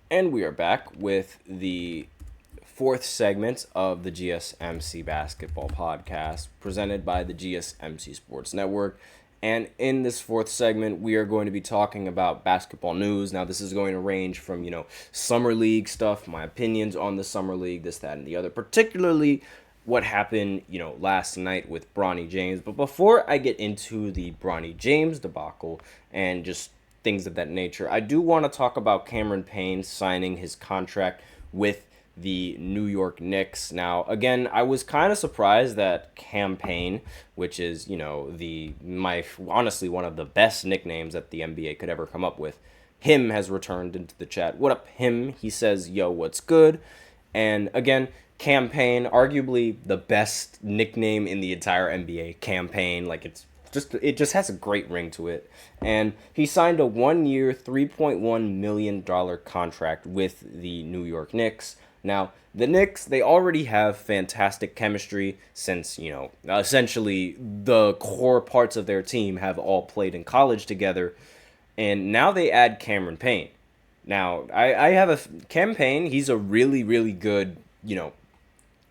And we are back with the fourth segment of the GSMC Basketball Podcast presented by the GSMC Sports Network. And in this fourth segment, we are going to be talking about basketball news. Now, this is going to range from, Summer League stuff, my opinions on the Summer League, this, that, and the other, particularly what happened, last night with Bronny James. But before I get into the Bronny James debacle and just things of that nature, I do want to talk about Cameron Payne signing his contract with the New York Knicks. Now, again, I was kind of surprised that Cam Payne, which is, my honestly one of the best nicknames that the NBA could ever come up with, him has returned into the chat. What up, him? He says, yo, what's good? And again, Cam Payne, arguably the best nickname in the entire NBA, Cam Payne. Like it just has a great ring to it. And he signed a 1-year, $3.1 million contract with the New York Knicks. Now, the Knicks, they already have fantastic chemistry since, essentially the core parts of their team have all played in college together. And now they add Cameron Payne. Now, I have a Cam Payne, he's a really, really good,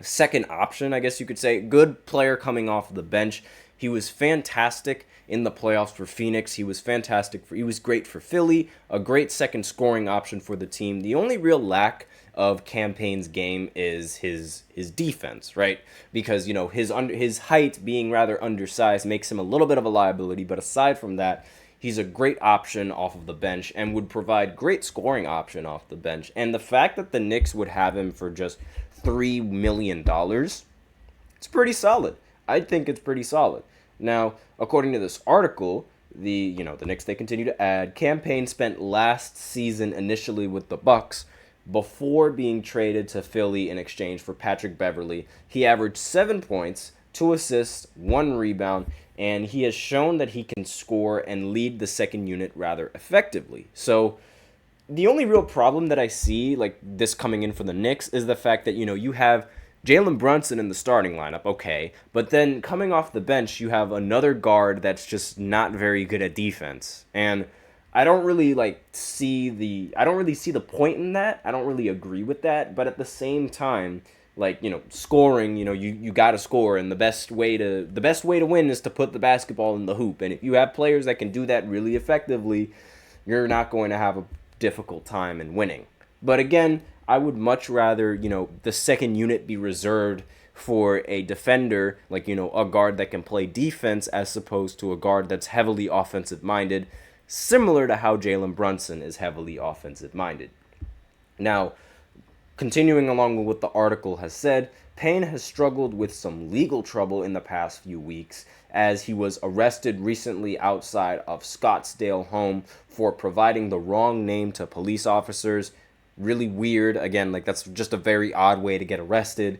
second option, I guess you could say. Good player coming off the bench. He was fantastic in the playoffs for Phoenix. He was great for Philly, a great second scoring option for the team. The only real lack of Cam Payne's game is his defense, right? Because, his height being rather undersized makes him a little bit of a liability, but aside from that, he's a great option off of the bench and would provide great scoring option off the bench. And the fact that the Knicks would have him for just $3 million, it's pretty solid. I think it's pretty solid. Now, according to this article, the Knicks, they continue to add. Cam Payne spent last season initially with the Bucks before being traded to Philly in exchange for Patrick Beverley. He averaged 7 points, 2 assists, 1 rebound, and he has shown that he can score and lead the second unit rather effectively. So the only real problem that I see, like this coming in for the Knicks, is the fact that, you have Jaylen Brunson in the starting lineup, okay, but then coming off the bench, you have another guard that's just not very good at defense. And I don't really see the point in that. I don't really agree with that, but at the same time, scoring, you got to score, and the best way to win is to put the basketball in the hoop. And if you have players that can do that really effectively, you're not going to have a difficult time in winning. But again, I would much rather, the second unit be reserved for a defender, a guard that can play defense as opposed to a guard that's heavily offensive minded, similar to how Jaylen Brunson is heavily offensive minded. Now, continuing along with what the article has said, Payne has struggled with some legal trouble in the past few weeks as he was arrested recently outside of Scottsdale home for providing the wrong name to police officers. Really weird. Again, that's just a very odd way to get arrested.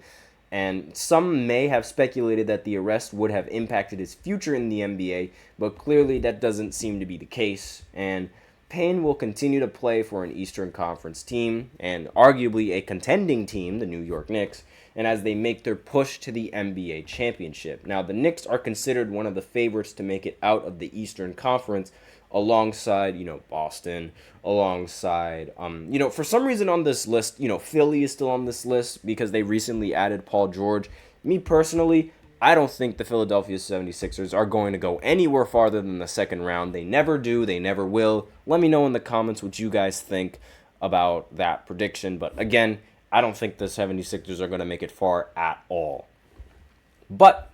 And some may have speculated that the arrest would have impacted his future in the NBA, but clearly that doesn't seem to be the case. And Payne will continue to play for an Eastern Conference team, and arguably a contending team, the New York Knicks, and as they make their push to the NBA championship. Now, the Knicks are considered one of the favorites to make it out of the Eastern Conference, alongside, Boston, alongside, for some reason on this list, Philly is still on this list because they recently added Paul George. Me personally, I don't think the Philadelphia 76ers are going to go anywhere farther than the second round. They never do. They never will. Let me know in the comments what you guys think about that prediction. But again, I don't think the 76ers are going to make it far at all. But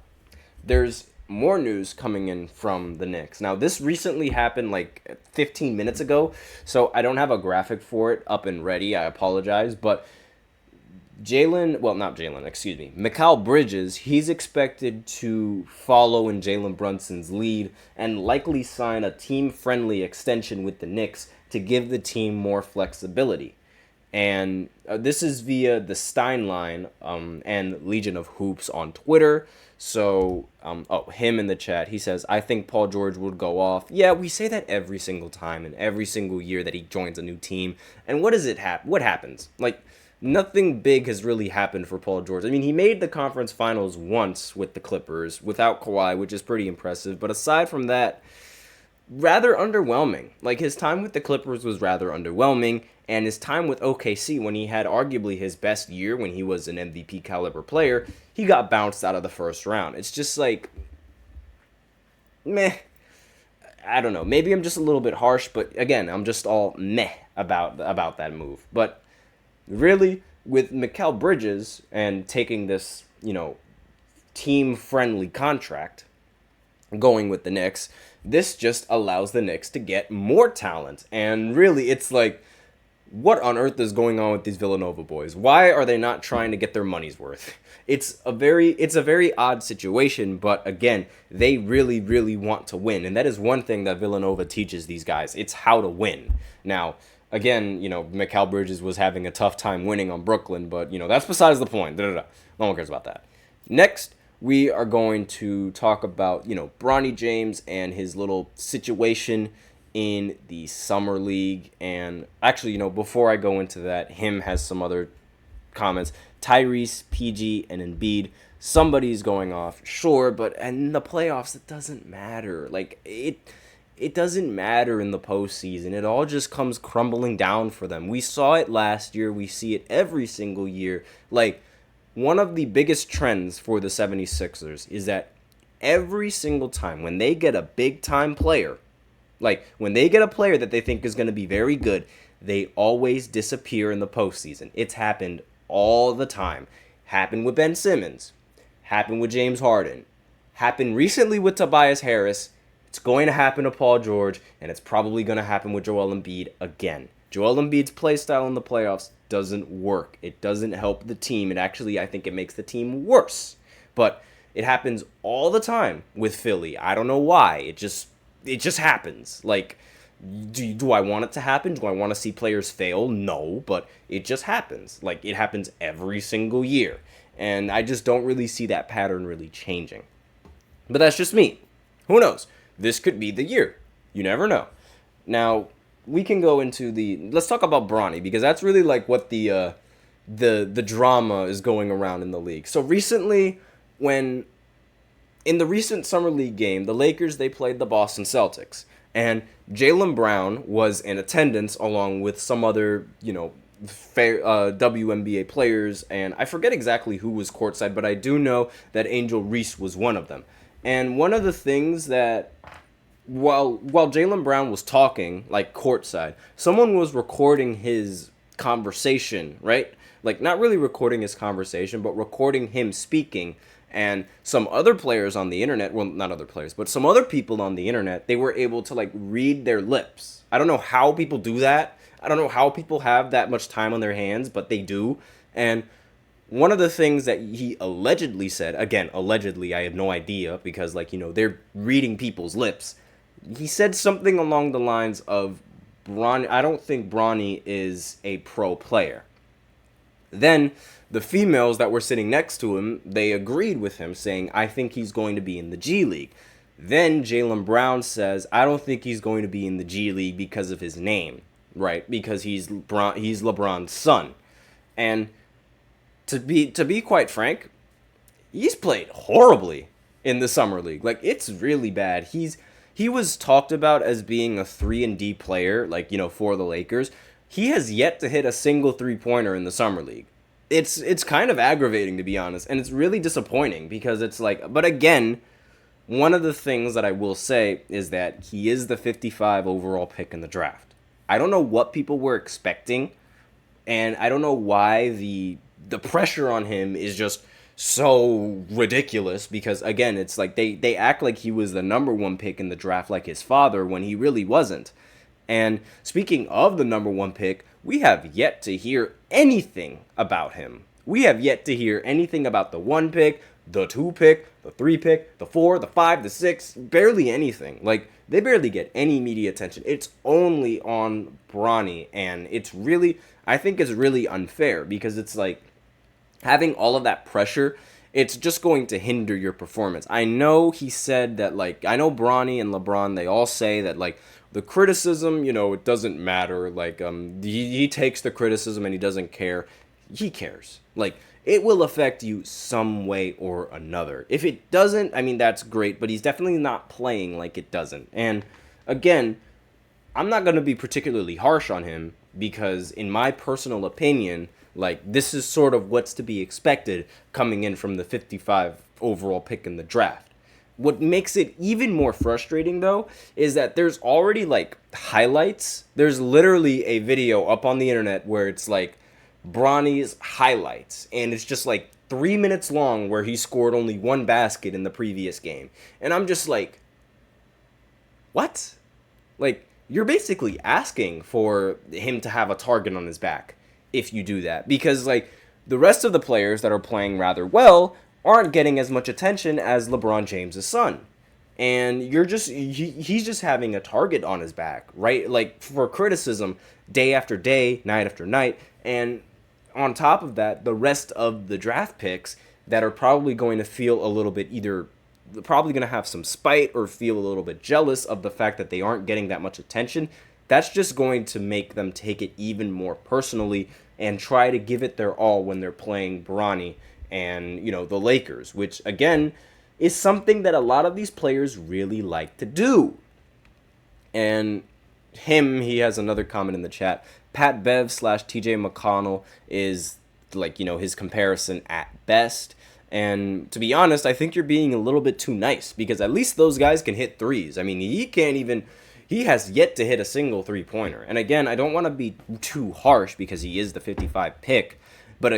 there's more news coming in from the Knicks. Now, this recently happened 15 minutes ago, so I don't have a graphic for it up and ready. I apologize, but Mikal Bridges, he's expected to follow in Jaylen Brunson's lead and likely sign a team-friendly extension with the Knicks to give the team more flexibility. And this is via the Steinline and Legion of Hoops on Twitter. So, him in the chat, he says, I think Paul George would go off. Yeah, we say that every single time and every single year that he joins a new team. And what happens? Nothing big has really happened for Paul George. I mean, he made the conference finals once with the Clippers without Kawhi, which is pretty impressive. But aside from that, rather underwhelming. Like, his time with the Clippers was rather underwhelming, and his time with OKC, when he had arguably his best year, when he was an MVP caliber player, he got bounced out of the first round. It's just like, meh. I don't know. Maybe I'm just a little bit harsh, but again, I'm just all meh about that move. But really, with Mikal Bridges and taking this, team-friendly contract, going with the Knicks, this just allows the Knicks to get more talent. And really, it's like, what on earth is going on with these Villanova boys? Why are they not trying to get their money's worth? It's a very odd situation, but again, they really, really want to win. And that is one thing that Villanova teaches these guys. It's how to win. Now, again, Mikal Bridges was having a tough time winning on Brooklyn, but, that's besides the point. No one cares about that. Next, we are going to talk about, Bronny James and his little situation in the Summer League. And actually, before I go into that, him has some other comments. Tyrese, PG, and Embiid, somebody's going off, sure, but in the playoffs, it doesn't matter. Like, it doesn't matter in the postseason. It all just comes crumbling down for them. We saw it last year. We see it every single year. Like, one of the biggest trends for the 76ers is that every single time when they get a big-time player, like when they get a player that they think is going to be very good, they always disappear in the postseason. It's happened all the time. Happened with Ben Simmons. Happened with James Harden. Happened recently with Tobias Harris. It's going to happen to Paul George, and it's probably going to happen with Joel Embiid again. Joel Embiid's play style in the playoffs doesn't work. It doesn't help the team. It actually, I think it makes the team worse. But it happens all the time with Philly. I don't know why. It just happens. Like, do I want it to happen? Do I want to see players fail? No, but it just happens. Like, it happens every single year. And I just don't really see that pattern really changing. But that's just me. Who knows? This could be the year. You never know. Now, we can go into let's talk about Bronny, because that's really like what the drama is going around in the league. So recently, in the recent Summer League game, the Lakers, they played the Boston Celtics. And Jaylen Brown was in attendance along with some other, WNBA players. And I forget exactly who was courtside, but I do know that Angel Reese was one of them. And one of the things that, while Jaylen Brown was talking, like courtside, someone was recording his conversation, right? Like, not really recording his conversation, but recording him speaking. And some other players on the internet, well, not other players, but some other people on the internet, they were able to, like, read their lips. I don't know how people do that. I don't know how people have that much time on their hands, but they do. And one of the things that he allegedly said, again, allegedly, I have no idea, because, they're reading people's lips. He said something along the lines of, I don't think Bronny is a pro player. Then the females that were sitting next to him, they agreed with him, saying, I think he's going to be in the G League. Then Jaylen Brown says, I don't think he's going to be in the G League because of his name, right? Because he's LeBron's son. And to be quite frank, he's played horribly in the Summer League. Like, it's really bad. He was talked about as being a 3-and-D player, for the Lakers. He has yet to hit a single three-pointer in the Summer League. It's kind of aggravating, to be honest, and it's really disappointing, because it's like, but again, one of the things that I will say is that he is the 55 overall pick in the draft. I don't know what people were expecting, and I don't know why the pressure on him is just so ridiculous, because again, it's like they act like he was the number one pick in the draft like his father, when he really wasn't. And speaking of the number one pick, we have yet to hear anything about him. We have yet to hear anything about the 1 pick, the 2 pick, the 3 pick, the 4, the 5, the 6, barely anything. Like, they barely get any media attention. It's only on Bronny, and I think it's really unfair, because it's like, having all of that pressure, it's just going to hinder your performance. I know he said that, I know Bronny and LeBron, they all say that, the criticism, it doesn't matter. He takes the criticism and he doesn't care. He cares. It will affect you some way or another. If it doesn't, that's great, but he's definitely not playing like it doesn't. And again, I'm not going to be particularly harsh on him because, in my personal opinion, like, this is sort of what's to be expected coming in from the 55 overall pick in the draft. What makes it even more frustrating, though, is that there's already, like, highlights. There's literally a video up on the internet where it's, like, Bronny's highlights, and it's just, like, 3 minutes long where he scored only one basket in the previous game. And I'm just like, what? Like, you're basically asking for him to have a target on his back if you do that. Because, like, the rest of the players that are playing rather well aren't getting as much attention as LeBron James' son. And he's just having a target on his back, right? Like, for criticism day after day, night after night. And on top of that, the rest of the draft picks that are probably going to feel a little bit probably going to have some spite or feel a little bit jealous of the fact that they aren't getting that much attention. That's just going to make them take it even more personally and try to give it their all when they're playing Bronny and, the Lakers, which, again, is something that a lot of these players really like to do. And he has another comment in the chat. Pat Bev / TJ McConnell is, like, his comparison at best. And to be honest, I think you're being a little bit too nice because at least those guys can hit threes. I mean, he has yet to hit a single three-pointer. And again, I don't want to be too harsh because he is the 55 pick, but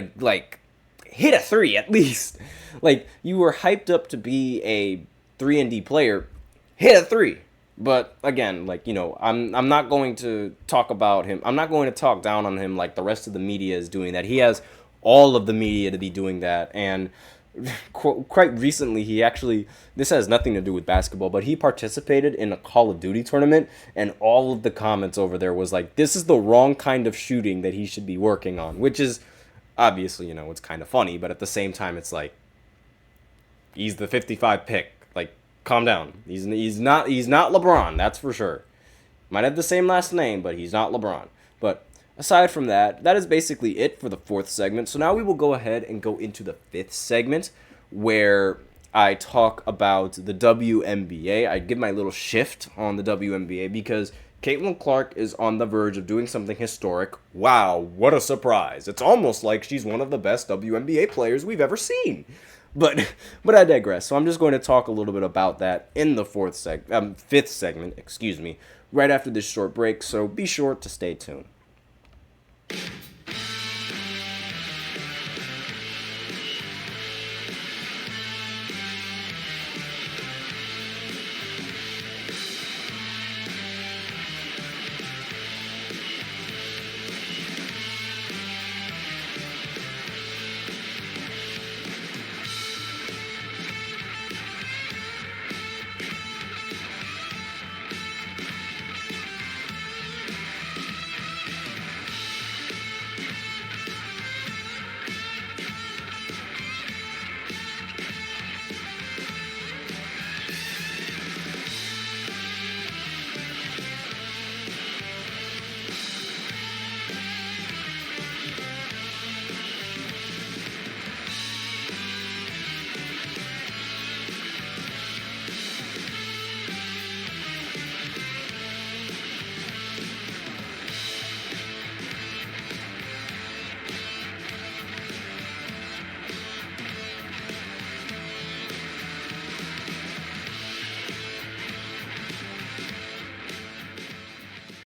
hit a three at least. Like, you were hyped up to be a 3-and-D player, hit a three. But again, like, I'm not going to talk about him. I'm not going to talk down on him like the rest of the media is doing that. He has all of the media to be doing that. And quite recently, this has nothing to do with basketball, but he participated in a Call of Duty tournament, and all of the comments over there was like, this is the wrong kind of shooting that he should be working on, which is obviously, it's kind of funny, but at the same time, it's like, he's the 55 pick. Like, calm down. He's not LeBron, that's for sure. Might have the same last name, but he's not LeBron. But aside from that, that is basically it for the fourth segment. So now we will go ahead and go into the fifth segment where I talk about the WNBA. I give my little shift on the WNBA because Caitlin Clark is on the verge of doing something historic. Wow, what a surprise. It's almost like she's one of the best WNBA players we've ever seen. But I digress. So I'm just going to talk a little bit about that in the fifth segment, right after this short break. So be sure to stay tuned.